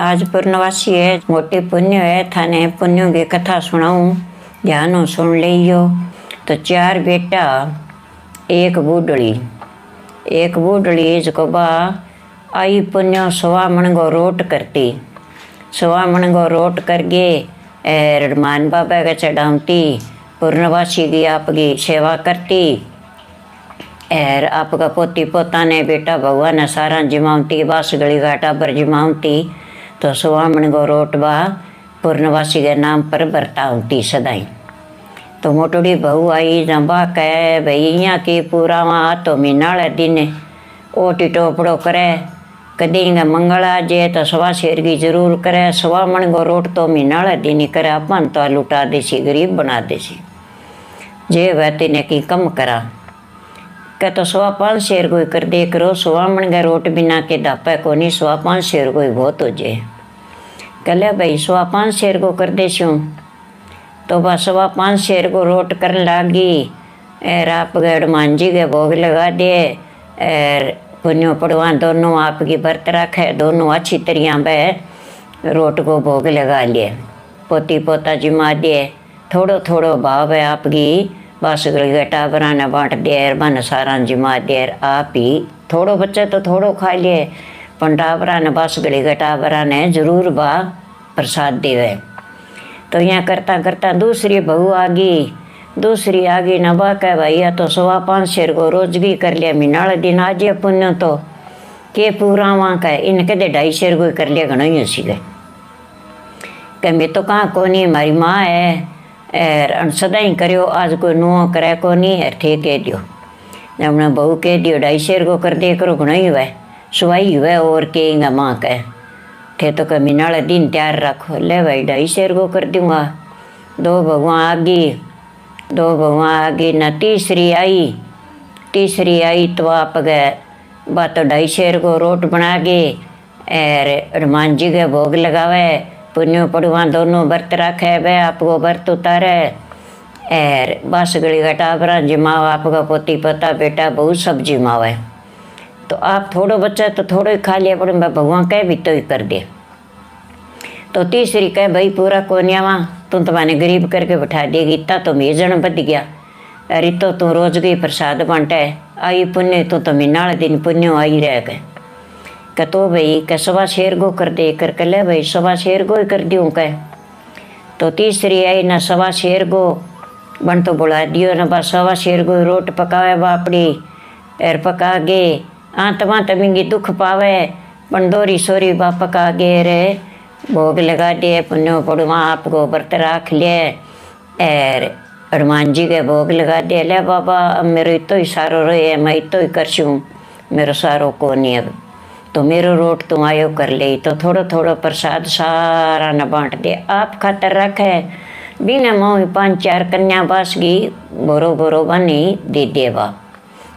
आज पूर्णवासी है, मोटी पुण्य है, थाने पुण्यों की कथा सुनाऊं, ध्यान सुन लियो। तो चार बेटा एक बूढ़ड़ी जको बा आई पुण्य सवा मन को रोट करती, सवा मन को रोट करके हनुमान बाबा के चढ़ावती, पूर्णवासी की आपकी सेवा करती और आपका पोती पोता ने बेटा भगवान ने सारा जिमावती, बास गली घाटा पर जिमावती। तो सुवामण को रोटबा पूर्णवासी के नाम पर बरतावती सदाई। तो मोटोड़ी बहू आई जंबा कह भाई यहाँ की पूरा वहाँ तो मीनाल दिन ओ टिटोपड़ो करे, कदी मंगल आ जाए तो सवा शेर की जरूर करे, सुवामण को रोट तो मीनाल दिन करे, अपन तो लुटा देसी, गरीब बना देसी, जे वह तीने की कम करा कह तो 5.25 शेर कोई कर दे करो, सुवामण का रोट बिना के दापे को नहीं, 5.25 शेर कोई बहुत हो जाए। कह भाई 5.25 शेर को कर दे शूँ। तो बस 5.25 शेर को रोट करने लागी और आप हनुमान जी के भोग लगा दे और पुण्यों पड़वा दोनों आपकी व्रत रखे, दोनों अच्छी तरह बह रोट को भोग लगा लिए, पोती पोता जिमा दिए, थोड़ो थोड़ो भाव है आपकी बस गटा बनाना बांट देर बन सारा जिमा देर, आप ही थोड़ो बच्चे तो थोड़ो खा लिए, पंडावरा ने बस गली गटा बरा ने जरूर बा प्रसाद देवे। तो यहाँ करता करता दूसरी बहू आ गई न बा कह भैया तो 5.25 शेर को रोजगी कर लिया, मीनाल दिन आज पुण्य तो के पूरा वहाँ का इनके दे 2.5 शेर को कर लिया, घना ही सी गए कह मैं तो कहाँ को नहीं, हमारी माँ है और सदा ही करो, आज कोई नुआ करे को नहीं है, थे कह दियो जब ने बहू कह दियो 2.5 शेर को कर दे करो, घना ही हुआ सुवाई हुआ और कहेंगा माँ कह थे तो कह मीनाल दिन तैयार रखो, ले भाई 2.5 शेर को कर दूंगा। दो भगवान आ गई न तीसरी आई तो आप गए बात तो 2.5 शेर को रोट बना के और हनुमान जी के भोग लगावे, पुण्यों पड़वा दोनों व्रत रखे, वह आपको व्रत उतारे और बस गली घटा बरा जिमाव, आपका पोती पोता बेटा बहुत सब जिमावे। तो आप थोड़ो बच्चा तो थोड़ो ही खा लिया, पर भगवान कह भी तो ही कर दे। तो तीसरी कह भाई पूरा कोनियावा तुम तुम्हारे गरीब करके बैठा देगी, इतना तो मेजन बद गया, अरे तो रोज गई प्रसाद बांटे आई पुण्य तो मीनाल दिन पुण्य आई रह गए कह तो भाई कह 2.25 शेर को कर दे कर कह ले भाई 2.25 शेर को ही कर दूँ कह। तो तीसरी आई न 2.25 शेर को बन तो बुला दियो न बस 2.25 शेर को रोट पकावे बापड़ी और पका गे आत्मा तमिंगी दुख पावे, पंडोरी सोरी बा पका गे रे भोग लगा दिए, पुण्यों पड़वा आपको व्रत रख लिए और हनुमान जी के भोग लगा दिए, ले बाबा अब मेरे इतो ही सारो रहे, मैं इतो ही करशूँ, मेरो सारो को नहीं अब तो मेरो रोट तुम आयो कर ले। तो थोड़ो थोड़ो प्रसाद सारा न बांट दे, आप खातर रखे बिना मोह 5-4 कन्या बास की बोरो बोरो बनी दे देवा।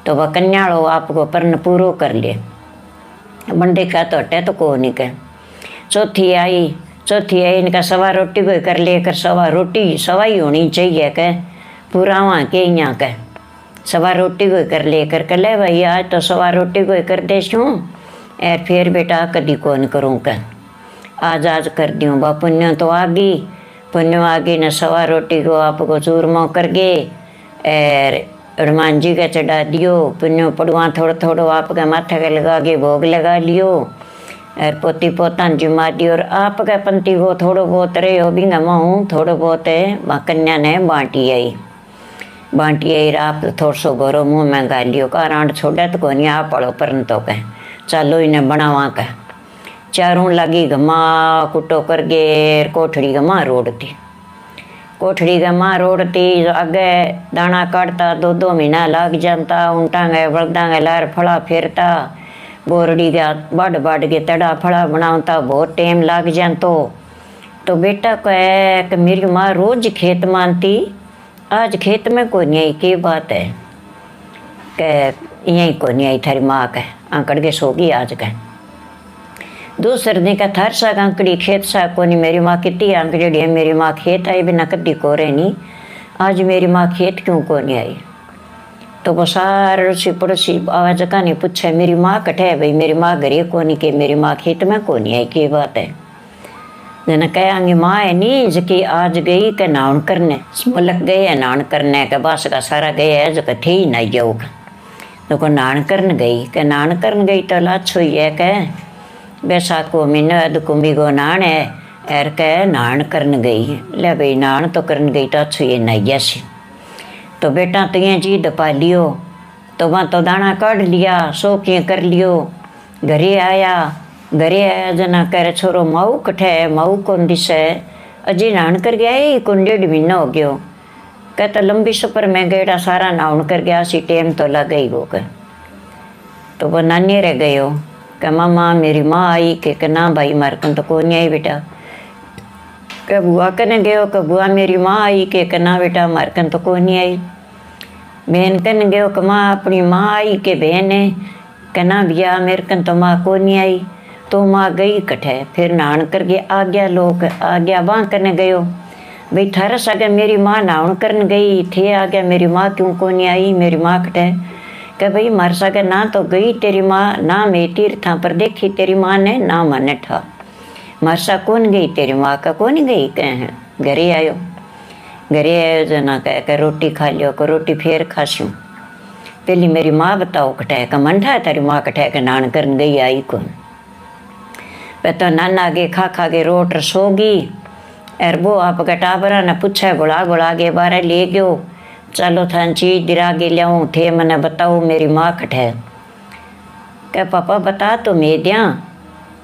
तो वह कन्याड़ो आपको पर्ण पूरो कर ले, बंदे का तो हटे तो को नहीं कह। चौथी आई इनका 2.25 रोटी कोई कर ले कर, 2.25 रोटी सवाई होनी चाहिए कह, पूरा वहाँ के यहाँ कह 2.25 रोटी कोई कर ले कर ले भाई आज तो 2.25 रोटी कोई कर दे शूँ और फिर बेटा कदी कौन करूँ कह, आज कर दूँ बा पुण्य तो आ गई न 2.25 रोटी को आपको चूरमो कर गे और हनुमान जी का चढ़ा दियो, पुण्यों पड़वा थोड़ो थोड़ो आपके माथे के लगा के भोग लगा लियो और पोती पोता जिमा दियो और आपके पंथी को थोड़ो बहुत रहे हो भी गमाऊँ, थोड़ो बहुत है कन्या ने बांटी आई आप थोड़ा सो गोरो मुँह में गा लियो कारण छोड़ा तो कोनी आप पड़ो परन तो कह चालो इन्हें बनावा कह। चारों लगी घमा कुटो कर गे कोठड़ी घमा रोड़ती आगे दाना काटता 2-2 महीना लग जाता, ऊँटांगे बलदांगे लार फड़ा फेरता, बोरड़ी का बाड़ के तड़ा फड़ा बनाता, बहुत टाइम लग जातो। तो बेटा कहे कि मेरी माँ रोज खेत मानती, आज खेत में कोई नहीं आई, की बात है कह यहीं कोई नहीं आई थारी माँ कह आंकड़ के सोगी आज कह। दूसरे दिन का थार सा आंकड़ी खेत सा कोनी, मेरी माँ कितनी आंकड़ी है, मेरी माँ खेत आई बिना कदी को रहे नहीं, आज मेरी माँ खेत क्यों को नहीं आई। तो वो सारे रुसी पड़ोसी आवाज का नहीं पूछे मेरी माँ कटे है भाई, मेरी माँ घरे को नहीं के, मेरी माँ खेत में को नहीं आई, की बात है। जना कहेंगे माँ है नहीं जकी आज गई के नान करने मुलक गए है नान करने के बस का सारा गए है जो थे ही नहीं जाओ तो को नान करन गई के नान करन गई तो लाछ हुई है के बैसाख को महीना अद कुंभी को नान है एर के नान करन गई ले भाई नान तो करन गई तो अच्छी ये नहीं जैसी तो बेटा तुझे जी दपा लियो तो वहाँ तो दाना काट लिया सोखिए कर लियो घरे आया जना कह छोरो माऊ कठे माऊ कौन दिसे अजी नान कर गया ही कौन 1.5 महीना हो गयो कहता लंबी सफर में गेड़ा सारा नाउन कर गया सी टेम तो लग गई वो के तो वो नानी रह गयो कह मामा मेरी माँ आई के ना भाई मारकन तो कौन आई बेटा कह बुआ कने गयो कह बुआ मेरी माँ आई के ना बेटा मारकन तो कौन आई बहन कन गयो कि माँ अपनी माँ आई के बहन है कहना भैया मेरे कन तो माँ को नहीं आई तो माँ गई कठे फिर नान कर गए आ गया लोग आ गया वहाँ करने गयो भाई थारा सगे मेरी माँ नान करने गई थे आ गया मेरी माँ क्यों को नहीं आई मेरी माँ कठे कह भाई मार सगे ना तो गई तेरी माँ ना मैं तीर्था पर देखी तेरी माँ ने ना माने ठा मारसा कौन गई तेरी माँ का कौन गई कह घरे आयो जना कह रोटी खा लियो को रोटी फिर खासूँ पहली मेरी माँ बताओ कठे का मन था तेरी माँ कठे के नान करन गई आई कौन पे तो नाना आगे खा के रोट रसोगी एर वो आप टाबरा ने पूछे बुला के बारे ले गयो चलो थान चीज दिरा के लियाऊँ थे मैंने बताओ मेरी माँ कठे कह पापा बता तो मैं दिया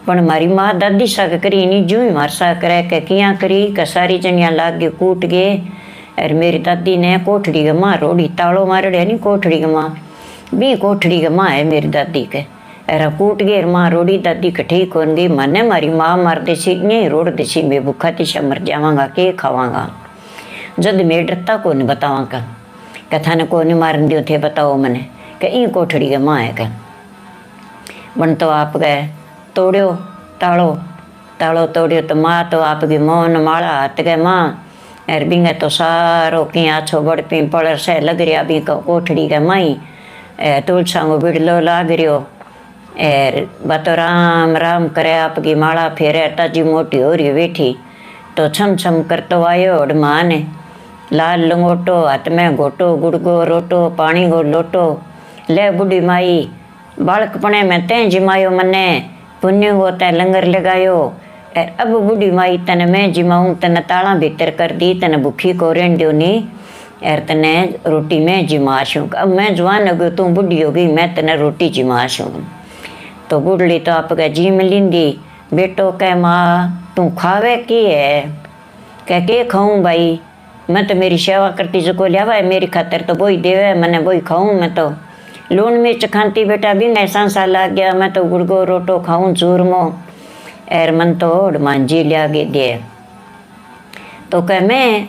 पण मारी माँ दादी साग करी नहीं जू ही मार सा करे के किया करी के सारी जनिया लाग गए कूट गए और मेरी दादी ने कोठड़ी के माँ रोड़ी तालो मारड़े नहीं कोठड़ी के माँ भी कोठड़ी के माँ है मेरी दादी के अरे कूट गए माँ रोड़ी दादी के ठीक हो गई मने मारी माँ मार देसी नहीं रोड़ देसी मैं भूखा तिशा मर जावांगा के खावांगा जद मैं डरता को नहीं बतावांगा कथा ने को नहीं मारन दियो थे बताओ मने के ई कोठड़ी के माँ है के बन तो आप गए तोड़ियो तालो तोड़ियो तो माँ तो आपकी मोहन माला हाथ गए माँ एर बिंगे तो सारो की आछो बड़ पिंपल से लग रहा भी कोठड़ी के माई तुलसा को बिड़लो लाग रियो एर बातो राम राम करे आपकी माला फेरे ताजी मोटी हो रही बैठी तो छम छम करतो आयो और माँ ने लाल लंगोटो हाथ में घोटो गुड़गो रोटो पानी गो लोटो ले बुढ़ी माई बालकपने में तें जिमायो मने पुण्य वो तै लंगर लगायो अब बुढ़ी माई तने मैं जिमाऊँ तने ताला भीतर कर दी तने भूखी को रेन दियो नी एर तने रोटी में जिमाशूँ अब मैं जवान हो गई तू बुढ़ी हो गई मैं तने रोटी जिमाशूँ तो बुढ़ली तो आप कह जी मिलिंदी बेटो कह माँ तू खावे की है कह के खाऊँ भाई मैं तो मेरी सेवा करती जो को लियावा है मेरी खातर तो वही देवे मैंने वही खाऊँ मैं तो लून मिर्च खाती बेटा भी ऐसा सा लग गया मैं तो गुड़गो रोटो खाऊं चूरमो एर मन तो मांझी लिया गे दे तो कह मैं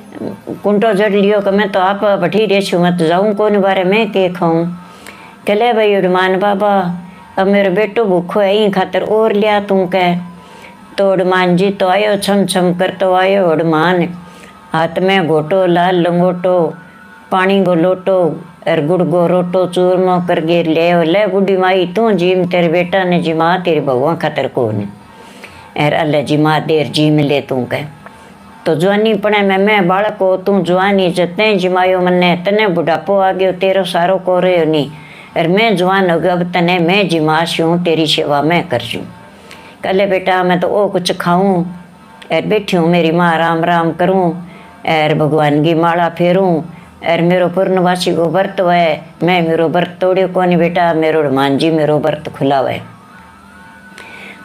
कुंटो जड़ लियो कि मैं तो आप बैठी रही छूँ मैं तो जाऊँ कौन बारे में के खाऊँ कहले भाई उड़मान बाबा अब मेरे बेटो भूखो है यहीं खातर और लिया तू कह तो उड़मान जी तो आयो छम छम कर तो आयो उड़मान हाथ में घोटो लाल लंगोटो पानी गो लोटो और गुड़ गो रोटो चूरमो कर गे ले बुढ़ी माई तू जीम तेरे बेटा ने जी माँ तेरी भगवान खातर को ने एर अल्लाह जी माँ देर जी मिले तू कह तो जवानी पड़े में मैं बालक हो तू जवानी जते जिमायो मन्ने तने बुढ़ापो आ गयो तेरो सारो को रहे नहीं और मैं जवान हो गया अब तने मैं जिमाशूँ तेरी सेवा मैं कर जूँ कल बेटा मैं तो ओ कुछ खाऊँ और बैठी हूँ मेरी माँ राम राम करूँ और भगवान की माला फेरूँ और मेरो पूर्णवासी को व्रत है मैं मेरो व्रत तोड़ियो कोनी बेटा मेरो हनुमान जी मेरो व्रत खुला है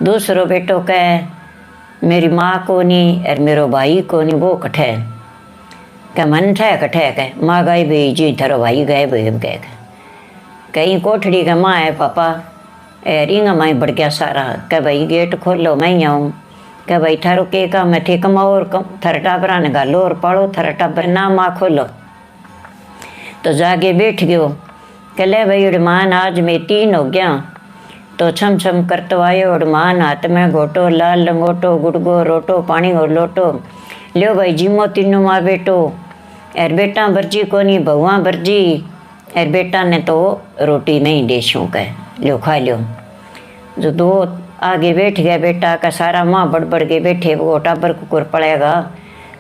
दूसरो बेटो कह मेरी माँ को नहीं और मेरो भाई को नहीं वो कठे क्या मन था कठे कह माँ गई भाई जी थारो भाई गए भाई कह कहीं कोठड़ी का माँ है पापा रिंगा माई बढ़ गया सारा कह भाई गेट खोलो मैं आऊँ कह भाई थारो के काम है थे कमाओ और थारा टाबरा ने गालो और पालो थारा टाबर ना माँ खोलो तो जाके बैठ गयो कहले भाई उड़मान आज मैं 3 हो गया तो छम छम करतो आयो उड़मान हाथ में घोटो लाल लंगोटो गुड़गो रोटो पानी और लोटो लियो भाई जिमो तीनों माँ बेटो एर बेटा बर्जी को नहीं भगवान बर्जी एर बेटा ने तो रोटी नहीं देशों कह लियो खा लियो जो 2 आगे बैठ गया बेटा का सारा माँ बड़ के बैठे वो टाबर कुकुर पड़ेगा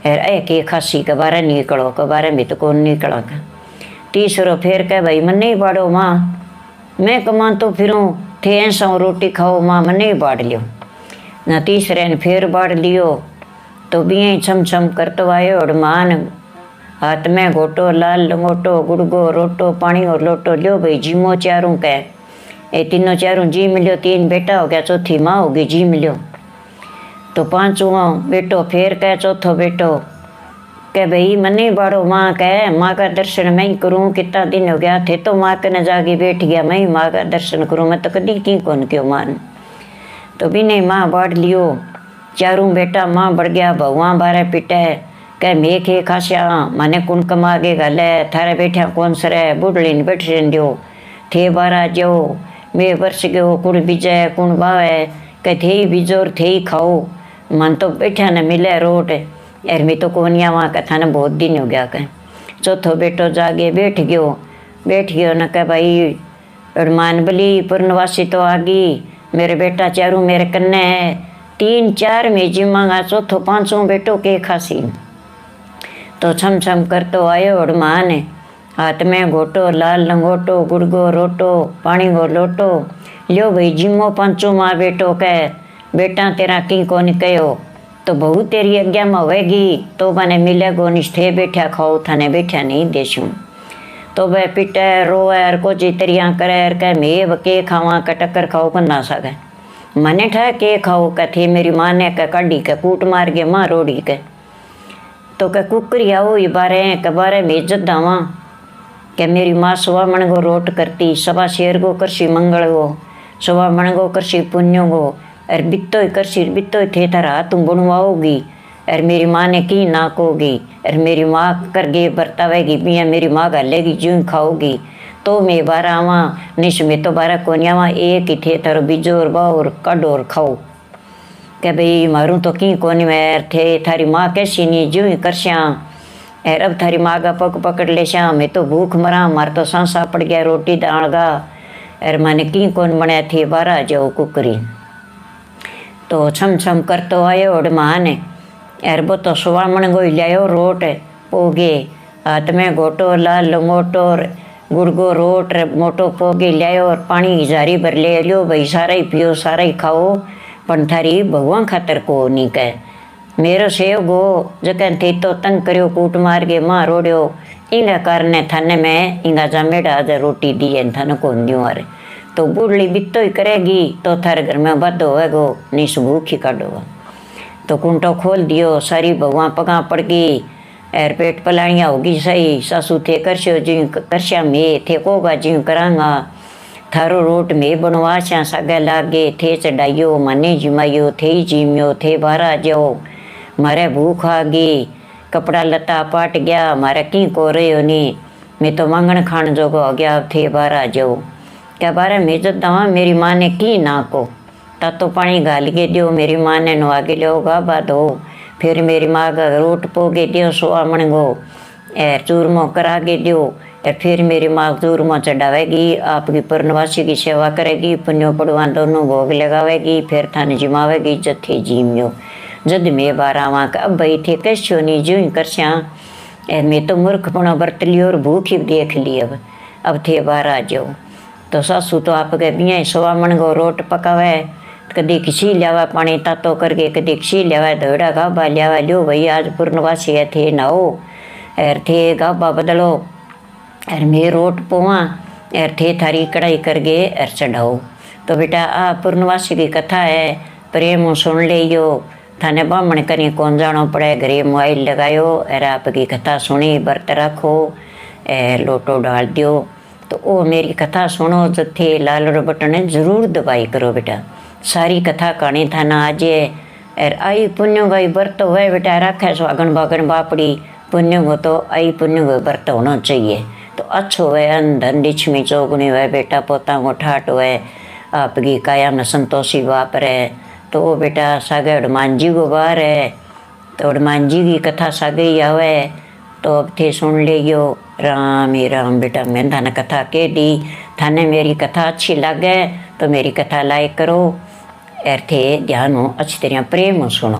एक एक खासी के बारे निकलो के बारे में तो कौन निकला का। तीसरो फिर कह भाई मन नहीं बाड़ो माँ मैं कमान तो फिरूँ थे ऐसा रोटी खाओ माँ मन नहीं बाढ़ लियो ना। तीसरे ने फिर बाढ़ लियो तो भी छम छम करतो आयो और मान हाथ में घोटो लाल लंगोटो गुड़गो रोटो पानी और लोटो लियो भाई जीमो चारों कह ये तीनों चारों जी मिलियो। 3 बेटा हो गया चौथी माँ होगी जी मिलियो। तो 5वां बेटो फिर कह चौथो बेटो कह भाई मन नहीं बाड़ो माँ कह माँ का दर्शन मैं ही करूँ कितना दिन हो गया थे तो माँ के न जाके बैठ गया मैं ही माँ का दर्शन करूँ मैं तो कभी की कौन क्यों मान। तो भी नहीं माँ बाढ़ लियो। चारों बेटा माँ बढ़ गया भगवान बारे पिटे कह मैं खे खास्या माने कुण कमागे गले थारे बैठा कौन सरे बुढ़ली ने बैठ दियो थे बारा जो मैं वर्ष गयो कुण बीजे कुण बावे कह थे ही बीजोर थे ही खाओ मन तो बैठा न मिले रोट यार मैं तो कौन आवा कथा ने बहुत दिन हो गया कह। चौथो बेटो जागे बैठ गयो न कह भाई मान बली पूर्णवासी तो आ गई मेरे बेटा चारू मेरे कन्ने है 3-4 में जिमांगा चौथो 5वां बेटो के खासी। तो छम छम कर तो आयो और मान हाथ में घोटो लाल लंगोटो गुड़गो रोटो पानी गो लोटो लियो भाई जिमो 5वां बेटो कह बेटा तेरा की कौन कहो तो बहू तेरी आज्ञा में होएगी तो मैंने मिलेगो निष्ठे बैठा खाओ थाने बैठा नहीं देशूँ। तो वह पिटे रोए और को चितरियाँ करे और कह मैं के खावा का टक्कर खाओ कर ना सके मने ठा के खाओ कथे मेरी माँ ने कह काढ़ी के कूट मार के माँ रोड़ी के। तो कह कुकरी आओ ये बारे में इज्जत दावा कि मेरी माँ सुबह मन को रोट करती सवा शेर को करसी मंगल को सुबह मन को करसी पुण्यों को और बित्तो ही थे थारा तुम बनवाओगी और मेरी माँ ने की ना कोगी और मेरी माँ कर गे बरतावेगी बिया मेरी माँ गालेगी ज्यों खाओगी तो मैं बारह आवा निश में तो 12 कोनियावा एक ही थे थारो बीजो और बाओ और काढ़ो और खाओ के भाई मारूँ तो की कोनी में थे थारी माँ कैसी नहीं ज्यों ही करश्या और अब थारी माँ का पग पकड़ ले श्या मैं तो भूख मरा मार तो सांसा पड़ गया रोटी दाल गा और मैंने की कौन बनाया थी 12 जाओ कुकरी। तो छम छम कर तो आयो और माँ ने यार वो तो सुवामण गो लियायो रोट पोगे हाथ में घोटो लाल लंगोटो गुड़गो रोट मोटो पोगे लियायो और पानी जारी भर ले लियो भाई सारा ही पियो सारा ही खाओ पण थारी भगवान खातर को नहीं कह मेरो सेव गो जकन थे तो तंग करियो कूट मार के माँ रोड़ियो इंगा कारण थाने में इंगा जामेड़ा आज रोटी दी है थाने को दियो अरे तो बुढ़ली बित्तो ही करेगी तो थारे घर में बद होएगो निस भूखी काटोगा। तो कुंटो खोल दियो सारी भगवान पगा पड़ गई एर पेट पलाणिया होगी सही सासू थे करश्यो जी करश्या में थे कोगा जी करांगा थारो रोट में बनवाश्या सागे लागे थे चढ़ाइयो मने जिमायो थे जिम्यो थे बारा जाओ मारे भूख आ गई कपड़ा लता पाट गया मारे की को रहो नहीं मैं तो मांगण खान जोगो हो गया थे बारा जाओ क्या बारे में इज्जत दवा मेरी माँ ने की ना को तातो पानी गाल के दियो मेरी माँ ने नुआ के लियो गाबा दो फिर मेरी माँ का रोट पोगे दियो सुवामण गो एर चूरमो करा के दियो और फिर मेरी माँ चूरमो चढ़ावेगी आपकी पूर्णवासी की सेवा करेगी पुण्यो पड़वा दोनों भोग लगावेगी फिर थाने जिमावेगी इज्जत थे जीमियो जद मैं बारा वहाँ का अब भाई थे कैसो नहीं जो ही करश्या एर मैं तो मूर्खपणो बरत लियो और भूख ही देख ली अब थे बारा जाओ। तो सासू तो आपके बिया सुवामण गो रोट पकावे कदी खिसी लियावा पानी तातो करके कदी खिसी लियावा दौड़ा गाबा लियावा लियो भाई आज पूर्णवासी है थे नाओ एर थे गाबा बदलो एर मैं रोट पोवा एर थे थारी कढ़ाई करके एर चढ़ाओ। तो बेटा आ पूर्णवासी की कथा है प्रेम सुन लियो थाने बामण करी कौन जानो पड़े घरे मोबाइल लगायो एर आपकी कथा सुनी व्रत रखो एर लोटो डाल दियो। तो ओ मेरी कथा सुनो जो थे लाल बटन जरूर दबाई करो बेटा सारी कथा कहानी था ना आज एर आई पुण्य गई व्रत हुए बेटा रखे स्वागन बागन बापड़ी पुण्य को तो आई पुण्य को व्रत होना चाहिए। तो अच्छो हुए अन धन डिछमी चौगुनी हुए बेटा पोता को ठाट हुए आपकी काया में संतोषी बाप रहे। तो वो बेटा सागे हनुमान जी को बाहर है तो हनुमान जी की कथा सागे ही आवे तो अब थे सुन लियो राम ही राम बेटा मैं थाने कथा कह दी थाने मेरी कथा अच्छी लगे तो मेरी कथा लाइक करो एर थे ध्यान हो अच्छी तरह प्रेम हो सुनो।